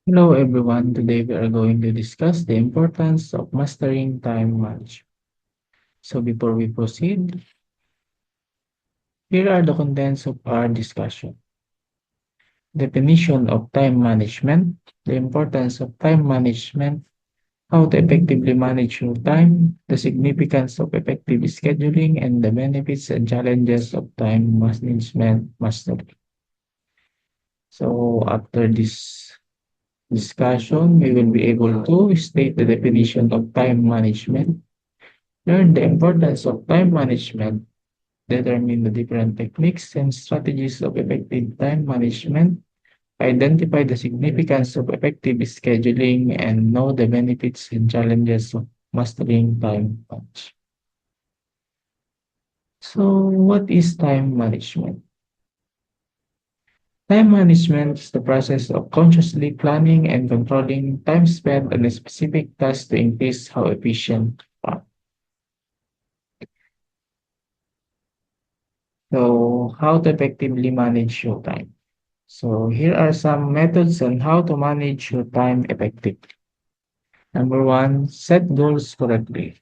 Hello everyone, today we are going to discuss the importance of mastering time management. So before we proceed, here are the contents of our discussion. Definition of time management, the importance of time management, how to effectively manage your time, the significance of effective scheduling, and the benefits and challenges of time management mastery. So after this discussion, we will be able to state the definition of time management. Learn the importance of time management, determine the different techniques and strategies of effective time management, identify the significance of effective scheduling, and know the benefits and challenges of mastering time management. So, what is time management? Time management is the process of consciously planning and controlling time spent on a specific task to increase how efficient you are. So, how to effectively manage your time? So here are some methods on how to manage your time effectively. Number one, set goals correctly.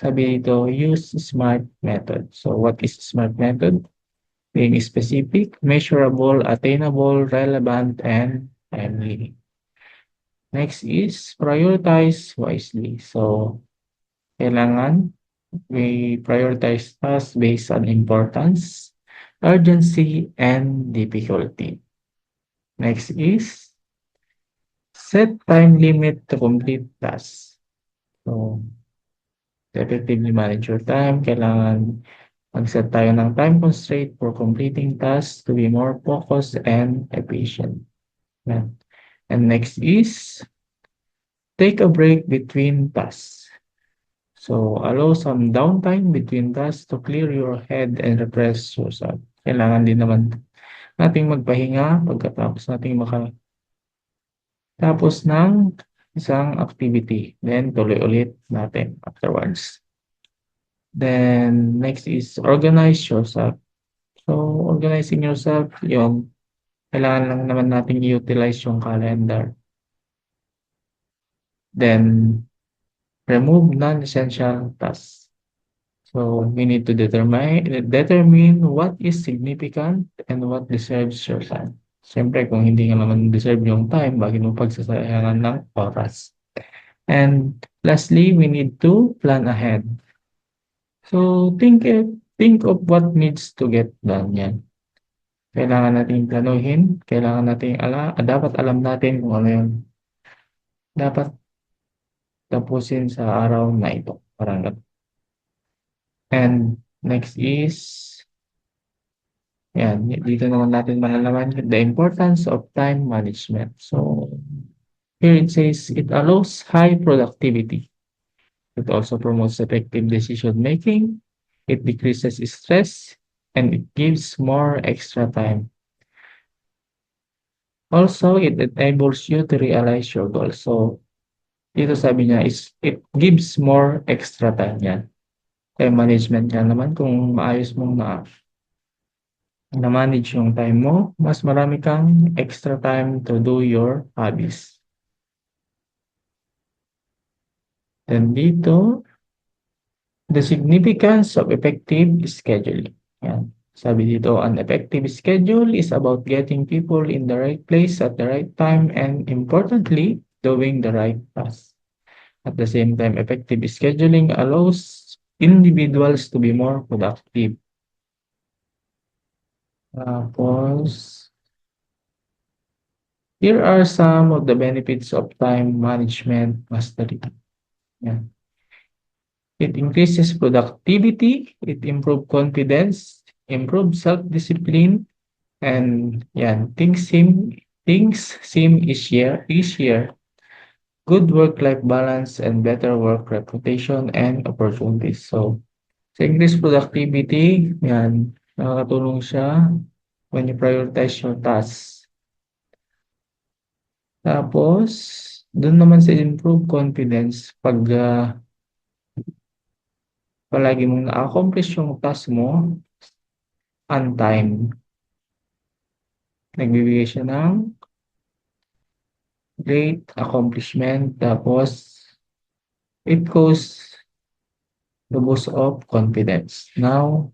Sabi dito, use SMART method. So what is SMART method? Being specific, measurable, attainable, relevant, and timely. Next is prioritize wisely. So kailangan we prioritize tasks based on importance, urgency, and difficulty. Next is set time limit to complete tasks. So, to effectively manage your time, kailangan mag-set tayo ng time constraint for completing tasks to be more focused and efficient. Yan. And next is take a break between tasks. So, allow some downtime between tasks to clear your head and refresh yourself. Kailangan din naman nating magpahinga pagkatapos nating tapos ng isang activity, then tuloy ulit natin afterwards. Then next is organize yourself. So, organizing yourself, yung kailangan lang naman nating i-utilize yung calendar. Then remove non-essential tasks. So, we need to determine what is significant and what deserves your time. Siyempre, kung hindi nga naman deserve yung time, bakit mo pagsasayangan ng oras? And lastly, we need to plan ahead. So think of what needs to get done 'yan. Kailangan nating planuhin, kailangan nating dapat alam natin kung ano yung dapat tapusin sa araw na ito, parang gano'n. And next is 'yan, dito naman natin malalaman the importance of time management. So, here it says, it allows high productivity. It also promotes effective decision making, it decreases stress, and it gives more extra time. Also, it enables you to realize your goals. So, dito sabi niya is it gives more extra time yan. Time management nga naman kung maayos mong na-manage yung time mo, mas marami kang extra time to do your hobbies. Then dito, the significance of effective scheduling. Yan. Sabi dito, an effective schedule is about getting people in the right place at the right time and importantly, doing the right task. At the same time, effective scheduling allows individuals to be more productive. Tapos, here are some of the benefits of time management mastery. Yan. It increases productivity, it improves confidence, improves self-discipline, and yan, things seem easier. Good work-life balance and better work reputation and opportunities. So, sa increased productivity, yan, nakakatulong siya when you prioritize your tasks. Tapos, dun naman sa improve confidence, pag palagi mong na-accomplish yung task mo on time, nagbibigay siya ng great accomplishment, tapos it goes the boost of confidence. Now,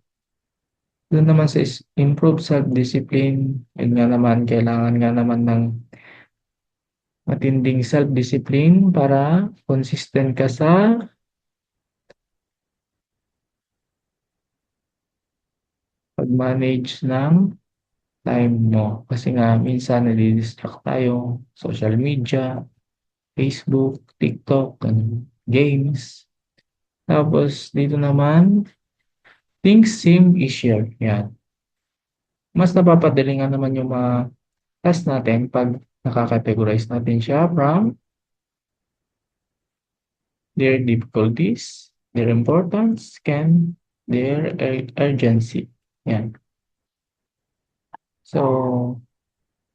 dun naman sa improve self-discipline, yun nga naman, kailangan nga naman ng matinding self-discipline para consistent ka sa pag-manage ng time mo. Kasi nga minsan nadi-distract tayo, social media, Facebook, TikTok, ganun, games. Tapos dito naman, things seem easier. Yan. Mas napapadali nga naman yung mga task natin 'pag naka-categorize natin siya from their difficulties, their importance, can their urgency. Yan. So,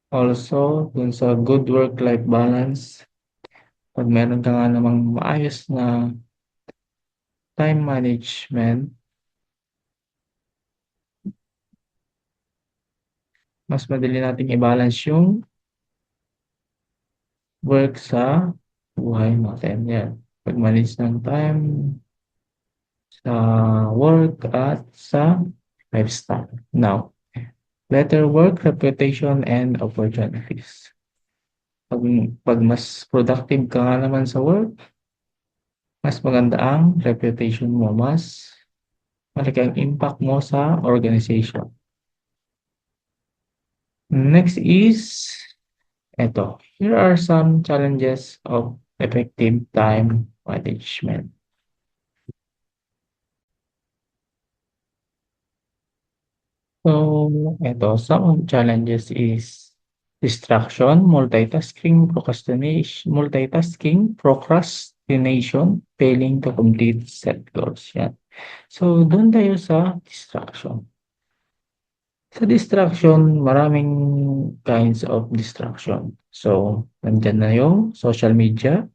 also dun sa good work-life balance, 'pag meron ka nga namang maayos na time management, mas madali nating i-balance yung work sa buhay natin. Yan. Pag-manage ng time sa work at sa lifestyle. Now, better work reputation and opportunities. 'Pag 'pag mas productive ka nga naman sa work, mas maganda ang reputation mo, mas malaki ang impact mo sa organization. Next is eto, here are some challenges of effective time management. So, eto, some challenges is distraction, procrastination, failing to complete set goals. Yan. So, doon tayo sa distraction. Sa distraction, maraming kinds of distraction. So, nandyan na yung social media,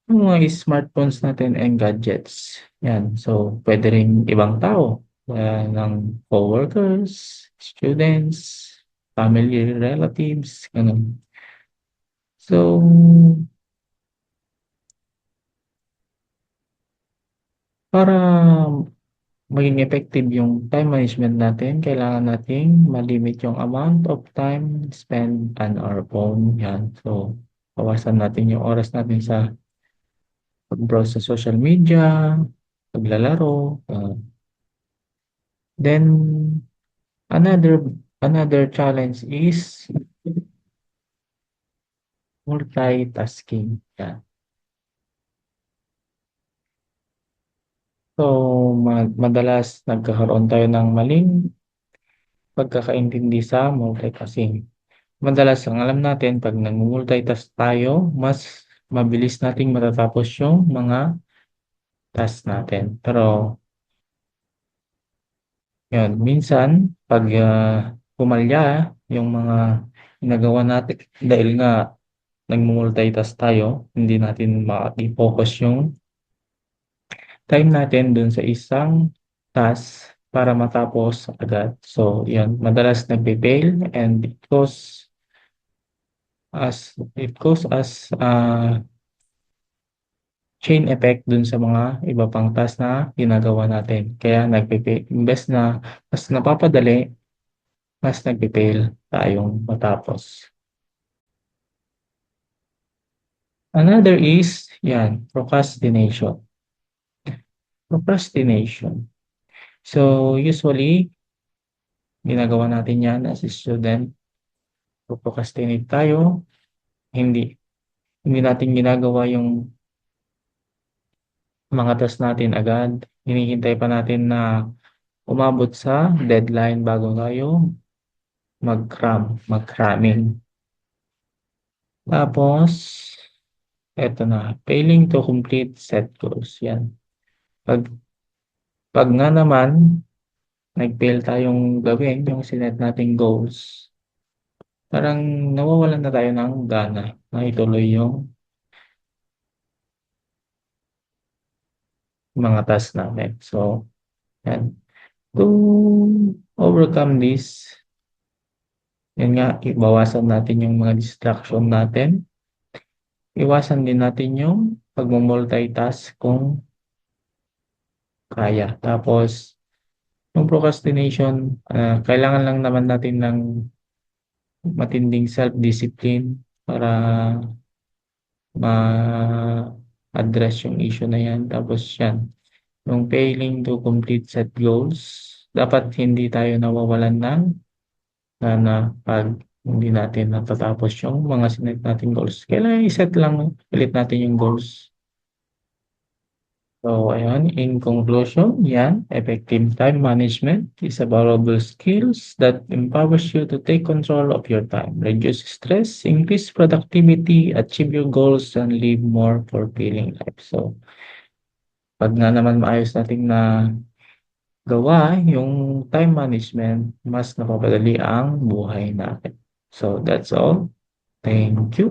yung mga smartphones natin and gadgets. Yan. So, pwede rin ibang tao, ng coworkers, students, family relatives, ganun. So, para maging effective yung time management natin, kailangan nating malimit yung amount of time spent on our phone. Yan. So, bawasan natin yung oras natin sa pag-browse sa social media, paglalaro. Then, another another challenge is multitasking. Yan. So, madalas nagkakaroon tayo ng maling pagkakaintindi sa multitasking. Madalas ang alam natin 'pag nagmu-multitask tayo, mas mabilis nating matatapos yung mga task natin. Pero yun, minsan 'pag, pumalya yung mga ginagawa natin dahil nga nagmu-multitask tayo, hindi natin mai-focus yung time natin dun sa isang task para matapos agad. So, yun, madalas nagpe-fail and it cause as chain effect dun sa mga iba pang task na ginagawa natin. Kaya imbes na mas napapadali, mas nagpe-fail tayong matapos. Another is, yan, procrastination. Procrastination. So, usually, ginagawa natin yan as a student. Procrastinate tayo, hindi hindi natin ginagawa yung mga task natin agad. Hinihintay pa natin na umabot sa deadline bago tayo mag-cramming. Tapos, eto na, failing to complete set goals. Yan. Pag, pag nga naman, nag-fail tayong gawin yung sinet nating goals, parang nawawalan na tayo ng gana na ituloy yung mga task natin. So, yan. To overcome this, Yun nga, ibawasan natin yung mga distraction natin. Iwasan din natin yung pagmo-multitask kung kaya. Tapos, yung procrastination, kailangan lang naman natin ng matinding self-discipline para ma-address yung issue na yan. Tapos yan, yung failing to complete set goals, dapat hindi tayo nawawalan ng na 'pag hindi natin natatapos yung mga sinet nating goals. Kailangan i-set lang ulit natin yung goals. So ayun, in conclusion, yan, effective time management is a valuable skills that empowers you to take control of your time, reduce stress, increase productivity, achieve your goals, and live more fulfilling life. So 'pag nga naman maayos nating nagawa yung time management, mas napapadali ang buhay natin. So that's all. Thank you.